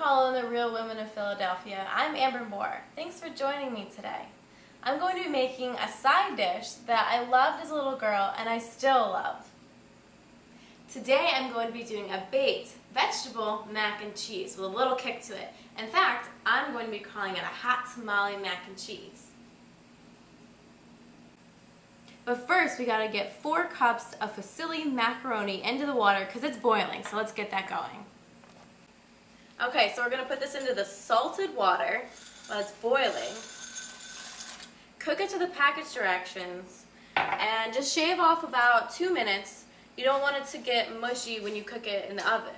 following the Real Women of Philadelphia. I'm Amber Moore. Thanks for joining me today. I'm going to be making a side dish that I loved as a little girl and I still love. Today I'm going to be doing a baked vegetable mac and cheese with a little kick to it. In fact, I'm going to be calling it a hot tamale mac and cheese. But first we gotta get 4 cups of fusilli macaroni into the water because it's boiling, so let's get that going. Okay, so we're gonna put this into the salted water while it's boiling. Cook it to the package directions and just shave off about 2 minutes. You don't want it to get mushy when you cook it in the oven.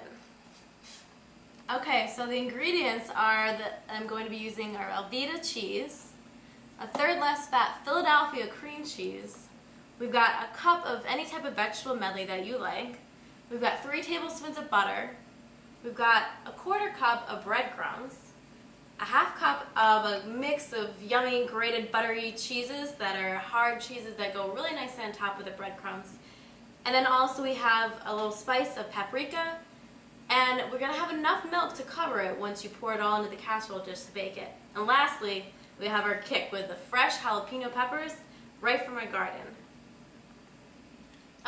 Okay, so the ingredients are that I'm going to be using our Velveeta cheese, a 1/3 less fat Philadelphia cream cheese. We've got a cup of any type of vegetable medley that you like. We've got 3 tablespoons of butter. We've got a 1/4 cup of breadcrumbs, a 1/2 cup of a mix of yummy grated buttery cheeses that are hard cheeses that go really nicely on top of the breadcrumbs. And then also we have a little spice of paprika, and we're going to have enough milk to cover it once you pour it all into the casserole dish to bake it. And lastly, we have our kick with the fresh jalapeno peppers right from my garden.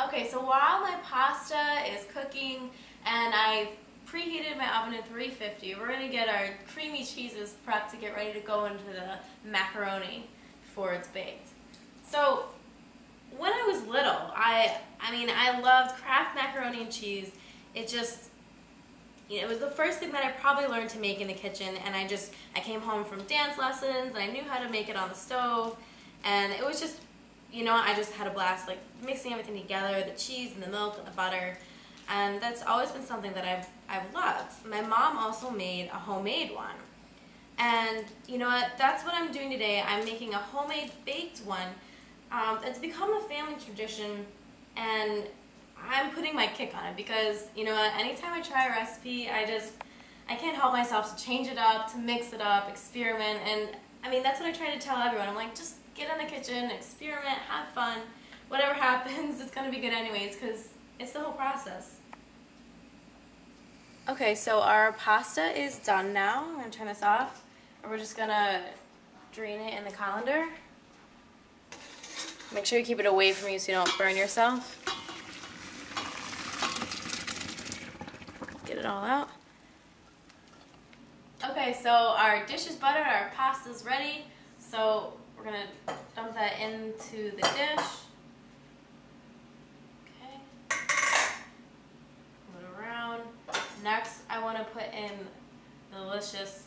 Okay, so while my pasta is cooking and I've preheated my oven at 350, we're going to get our creamy cheeses prepped to get ready to go into the macaroni before it's baked. So when I was little, I loved Kraft macaroni and cheese. It just, it was the first thing that I probably learned to make in the kitchen, and I came home from dance lessons and I knew how to make it on the stove, and it was just, I just had a blast, like mixing everything together, the cheese and the milk and the butter, and that's always been something that I've loved. My mom also made a homemade one, and you know what? That's what I'm doing today. I'm making a homemade baked one. It's become a family tradition, and I'm putting my kick on it because anytime I try a recipe, I can't help myself to change it up, to mix it up, experiment, and that's what I try to tell everyone. I'm like, just get in the kitchen, experiment, have fun. Whatever happens, it's going to be good anyways because it's the whole process. Okay, so our pasta is done now. I'm going to turn this off, and we're just going to drain it in the colander. Make sure you keep it away from you so you don't burn yourself. Get it all out. Okay, so our dish is buttered, our pasta's ready. So we're going to dump that into the dish. Okay. Move it around. Next, I want to put in the delicious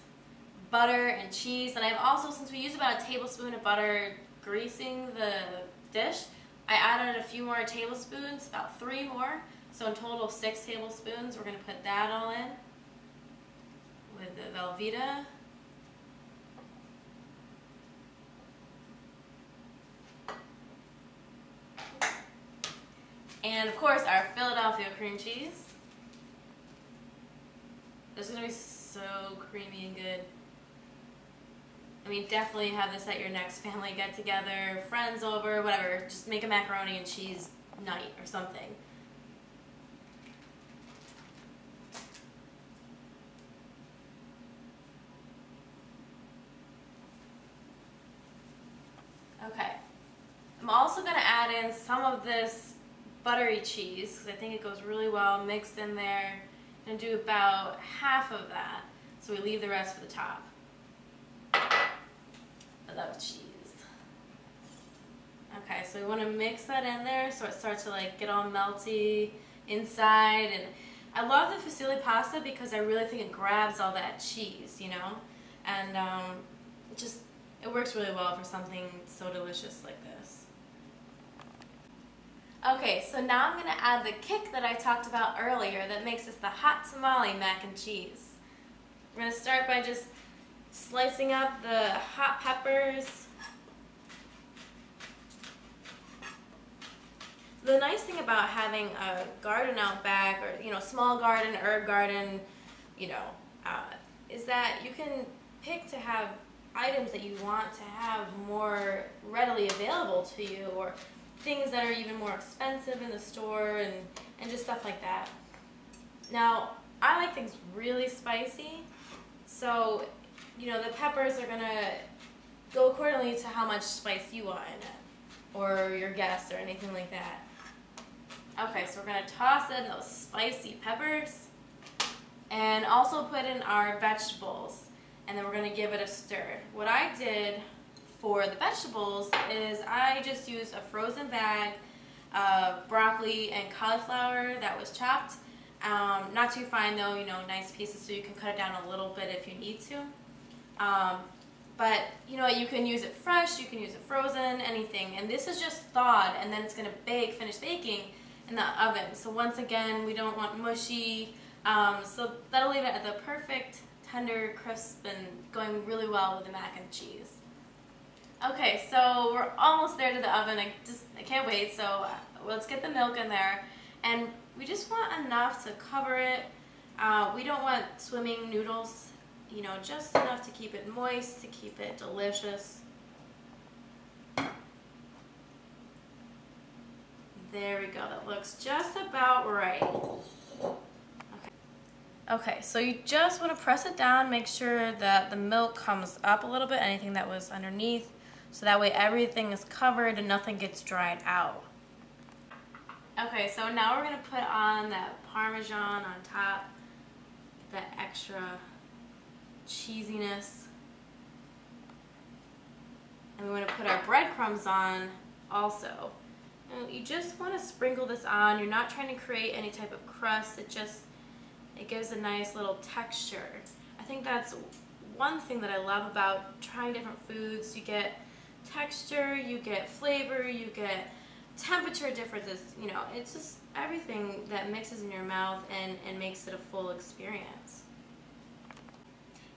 butter and cheese. And I've also, since we use about a tablespoon of butter greasing the dish, I added a few more tablespoons, about 3 more. So in total 6 tablespoons. We're going to put that all in with the Velveeta. And of course our Philadelphia cream cheese. This is going to be so creamy and good. Definitely have this at your next family get-together, friends over, whatever. Just make a macaroni and cheese night or something. Okay. I'm also going to add in some of this buttery cheese because I think it goes really well mixed in there. I'm going to do about half of that, so we leave the rest for the top. I love cheese. Okay, so we want to mix that in there so it starts to get all melty inside. And I love the fusilli pasta because I really think it grabs all that cheese, and it works really well for something so delicious like this. Okay, so now I'm going to add the kick that I talked about earlier that makes this the hot tamale mac and cheese. We're going to start by just slicing up the hot peppers. The nice thing about having a garden out back, or small garden, herb garden, is that you can pick to have items that you want to have more readily available to you, or things that are even more expensive in the store, and just stuff like that. Now, I like things really spicy, So, the peppers are gonna go accordingly to how much spice you want in it, or your guests, or anything like that. Okay, so we're gonna toss in those spicy peppers, and also put in our vegetables, and then we're gonna give it a stir. What I did for the vegetables is I just used a frozen bag of broccoli and cauliflower that was chopped. Not too fine though, nice pieces, so you can cut it down a little bit if you need to. But you can use it fresh, you can use it frozen, anything. And this is just thawed, and then it's gonna finish baking in the oven. So once again, we don't want mushy, so that'll leave it at the perfect, tender, crisp, and going really well with the mac and cheese. Okay, so we're almost there to the oven. I can't wait. So let's get the milk in there, and we just want enough to cover it. We don't want swimming noodles, just enough to keep it moist, to keep it delicious. There we go. That looks just about right. Okay, so you just want to press it down, make sure that the milk comes up a little bit, anything that was underneath, so that way everything is covered and nothing gets dried out. Okay, so now we're going to put on that Parmesan on top, that extra cheesiness. And we want to put our breadcrumbs on also. And you just want to sprinkle this on. You're not trying to create any type of crust. It gives a nice little texture. I think that's one thing that I love about trying different foods. You get texture, you get flavor, you get temperature differences. It's just everything that mixes in your mouth and makes it a full experience.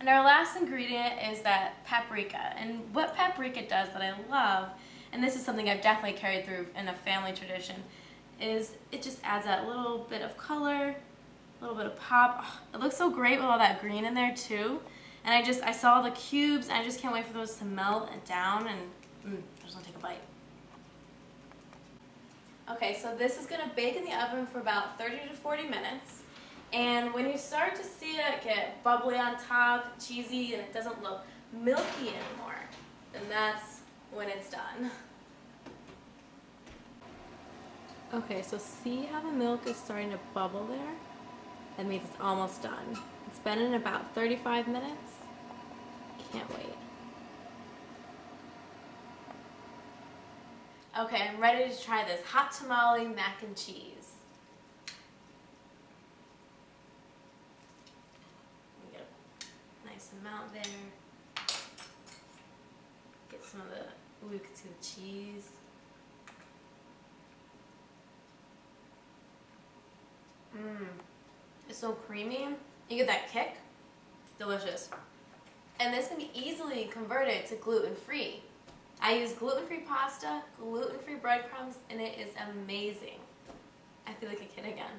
And our last ingredient is that paprika. And what paprika does that I love, and this is something I've definitely carried through in a family tradition, is it just adds that little bit of color, a little bit of pop. Oh, it looks so great with all that green in there too. And I saw the cubes, and I just can't wait for those to melt and down, and I just want to take a bite. Okay, so this is going to bake in the oven for about 30 to 40 minutes. And when you start to see it get bubbly on top, cheesy, and it doesn't look milky anymore, then that's when it's done. Okay, so see how the milk is starting to bubble there? That means it's almost done. It's been in about 35 minutes. Can't wait. Okay, I'm ready to try this hot tamale mac and cheese. Get a nice amount there. Get some of the, ooh, you can see the cheese. It's so creamy. You get that kick. Delicious. And this can be easily converted to gluten-free. I use gluten-free pasta, gluten-free breadcrumbs, and it is amazing. I feel like a kid again.